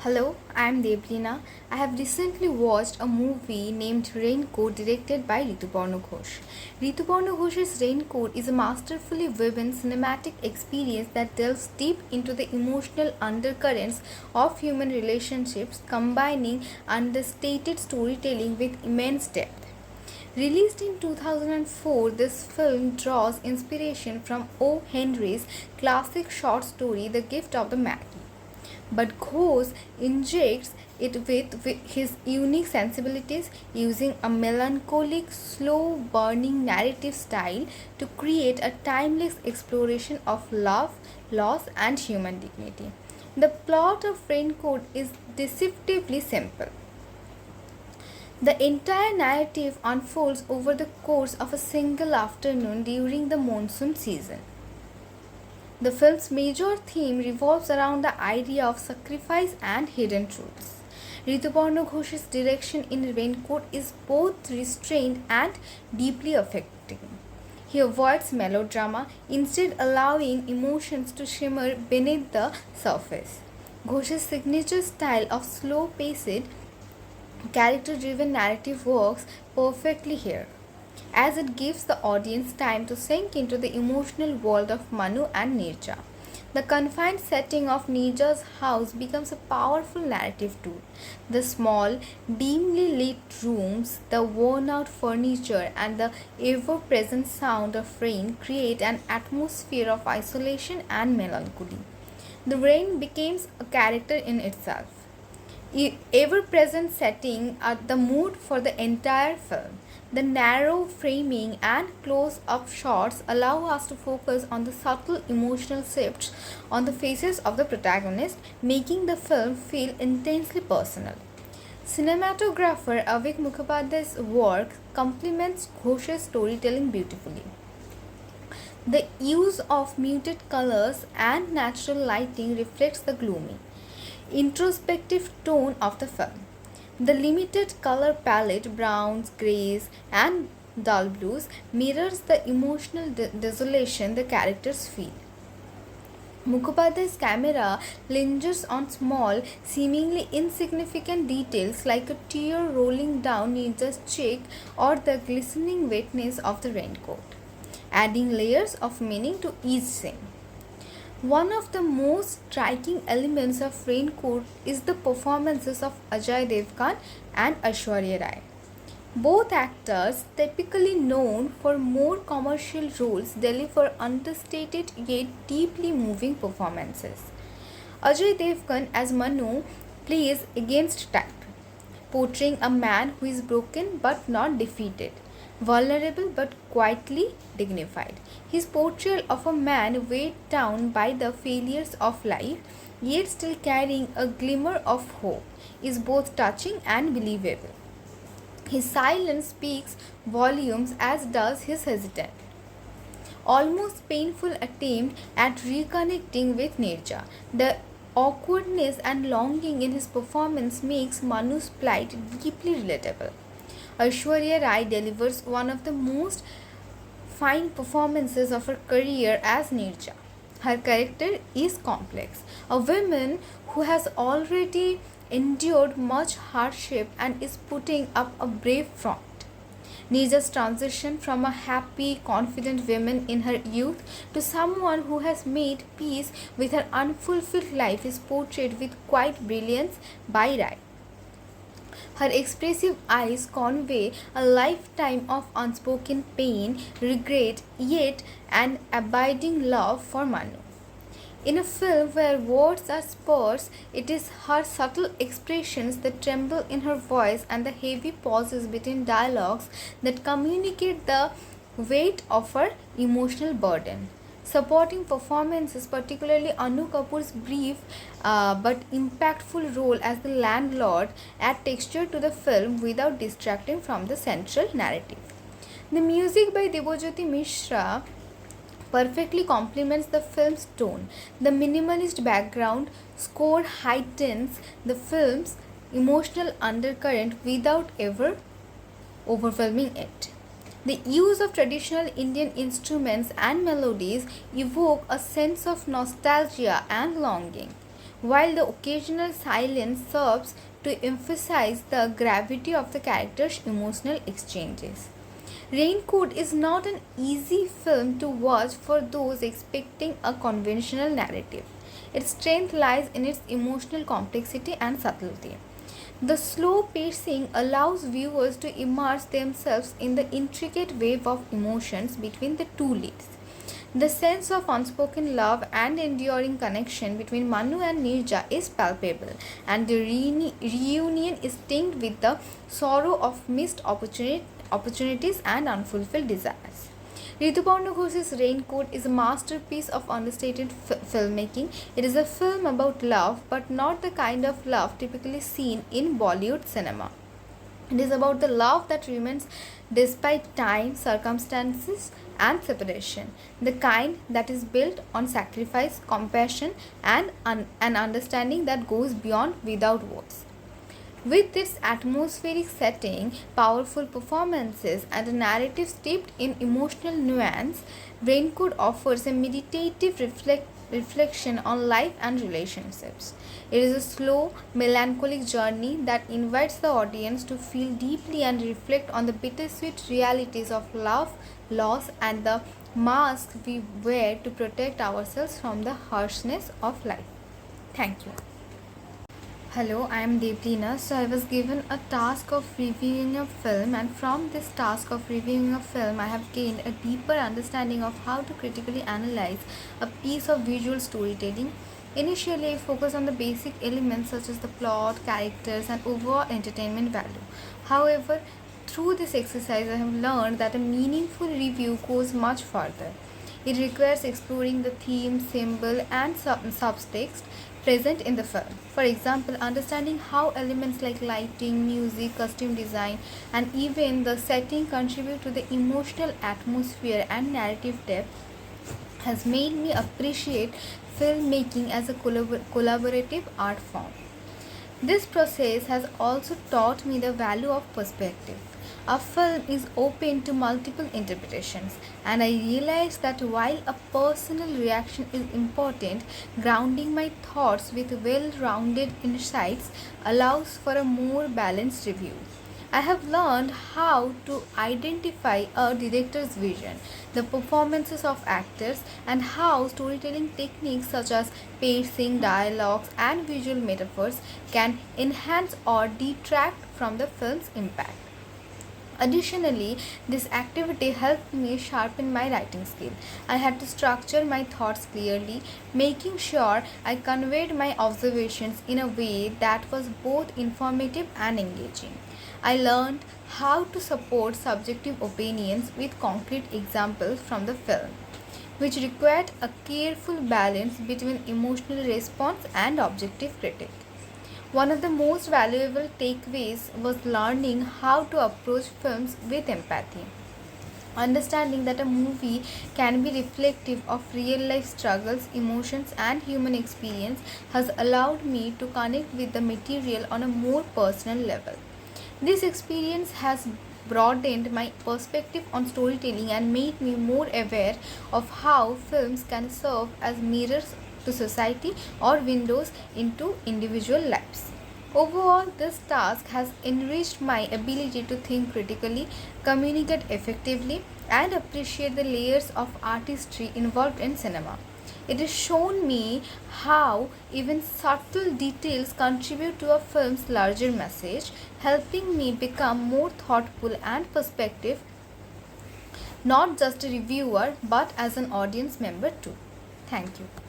Hello, I am Deblina. I have recently watched a movie named Raincoat directed by Rituparna Ghosh. Rituparna Ghosh's Raincoat is a masterfully woven cinematic experience that delves deep into the emotional undercurrents of human relationships, combining understated storytelling with immense depth. Released in 2004, this film draws inspiration from O. Henry's classic short story The Gift of the Maggie, but Ghosh injects it with his unique sensibilities, using a melancholic, slow burning narrative style to create a timeless exploration of love, loss, and human dignity. The plot of Raincoat is deceptively simple. The entire narrative unfolds over the course of a single afternoon during the monsoon season. The film's major theme revolves around the idea of sacrifice and hidden truths. Rituparna Ghosh's direction in Raincoat is both restrained and deeply affecting. He avoids melodrama, instead allowing emotions to shimmer beneath the surface. Ghosh's signature style of slow-paced, character-driven narrative works perfectly here, as it gives the audience time to sink into the emotional world of Manu and Nirja. The confined setting of Nirja's house becomes a powerful narrative tool. The small, dimly lit rooms, the worn out furniture, and the ever present sound of rain create an atmosphere of isolation and melancholy. The rain becomes a character in itself, ever present setting the mood for the entire film. The narrow framing and close up shots allow us to focus on the subtle emotional shifts on the faces of the protagonist, making the film feel intensely personal. Cinematographer Avik Mukhopadhyay's work complements Ghosh's storytelling beautifully. The use of muted colors and natural lighting reflects the gloomy, introspective tone of the film. The limited color palette, browns, grays, and dull blues, mirrors the emotional desolation the characters feel. Mukhopadhyay's camera lingers on small, seemingly insignificant details like a tear rolling down Nirja's cheek or the glistening wetness of the raincoat, adding layers of meaning to each scene. One of the most striking elements of Raincoat is the performances of Ajay Devgan and Aishwarya Rai. Both actors, typically known for more commercial roles, deliver understated yet deeply moving performances. Ajay Devgan as Manu plays against type, portraying a man who is broken but not defeated, vulnerable but quietly dignified. His portrayal of a man weighed down by the failures of life, yet still carrying a glimmer of hope, is both touching and believable. His silence speaks volumes, as does his hesitant, almost painful attempt at reconnecting with Nirja. The awkwardness and longing in his performance makes Manu's plight deeply relatable. Aishwarya Rai delivers one of the most fine performances of her career as Nirja. Her character is complex, a woman who has already endured much hardship and is putting up a brave front. Nirja's transition from a happy, confident woman in her youth to someone who has made peace with her unfulfilled life is portrayed with quiet brilliance by Rai. Her expressive eyes convey a lifetime of unspoken pain, regret, yet an abiding love for Manu. In a film where words are sparse, it is her subtle expressions, the tremble in her voice, and the heavy pauses between dialogues that communicate the weight of her emotional burden. Supporting performances, particularly Anu Kapoor's brief but impactful role as the landlord, add texture to the film without distracting from the central narrative. The music by Debojyoti Mishra perfectly complements the film's tone. The minimalist background score heightens the film's emotional undercurrent without ever overwhelming it. The use of traditional Indian instruments and melodies evoke a sense of nostalgia and longing, while the occasional silence serves to emphasize the gravity of the characters' emotional exchanges. Raincoat is not an easy film to watch for those expecting a conventional narrative. Its strength lies in its emotional complexity and subtlety. The slow pacing allows viewers to immerse themselves in the intricate web of emotions between the two leads. The sense of unspoken love and enduring connection between Manu and Nirja is palpable, and the reunion is tinged with the sorrow of missed opportunities and unfulfilled desires. Rituparna Ghosh's Raincoat is a masterpiece of understated filmmaking. It is a film about love, but not the kind of love typically seen in Bollywood cinema. It is about the love that remains despite time, circumstances, and separation. The kind that is built on sacrifice, compassion, and an understanding that goes beyond without words. With its atmospheric setting, powerful performances, and a narrative steeped in emotional nuance, Raincoat offers a meditative reflection on life and relationships. It is a slow, melancholic journey that invites the audience to feel deeply and reflect on the bittersweet realities of love, loss, and the mask we wear to protect ourselves from the harshness of life. Thank you. Hello, I am Devlina. So I was given a task of reviewing a film, and from this task of reviewing a film, I have gained a deeper understanding of how to critically analyze a piece of visual storytelling. Initially, I focused on the basic elements such as the plot, characters, and overall entertainment value. However, through this exercise, I have learned that a meaningful review goes much further. It requires exploring the theme, symbol, and subtext present in the film. For example, understanding how elements like lighting, music, costume design, and even the setting contribute to the emotional atmosphere and narrative depth has made me appreciate filmmaking as a collaborative art form. This process has also taught me the value of perspective. A film is open to multiple interpretations, and I realized that while a personal reaction is important, grounding my thoughts with well rounded insights allows for a more balanced review. I have learned how to identify a director's vision, the performances of actors, and how storytelling techniques such as pacing, dialogues, and visual metaphors can enhance or detract from the film's impact. Additionally, this activity helped me sharpen my writing skill. I had to structure my thoughts clearly, making sure I conveyed my observations in a way that was both informative and engaging. I learned how to support subjective opinions with concrete examples from the film, which required a careful balance between emotional response and objective critique. One of the most valuable takeaways was learning how to approach films with empathy. Understanding that a movie can be reflective of real life struggles, emotions, and human experience has allowed me to connect with the material on a more personal level. This experience has broadened my perspective on storytelling and made me more aware of how films can serve as mirrors to society or windows into individual lives. Overall, this task has enriched my ability to think critically, communicate effectively, and appreciate the layers of artistry involved in cinema. It has shown me how even subtle details contribute to a film's larger message, helping me become more thoughtful and perspective, not just a reviewer but as an audience member too. Thank you.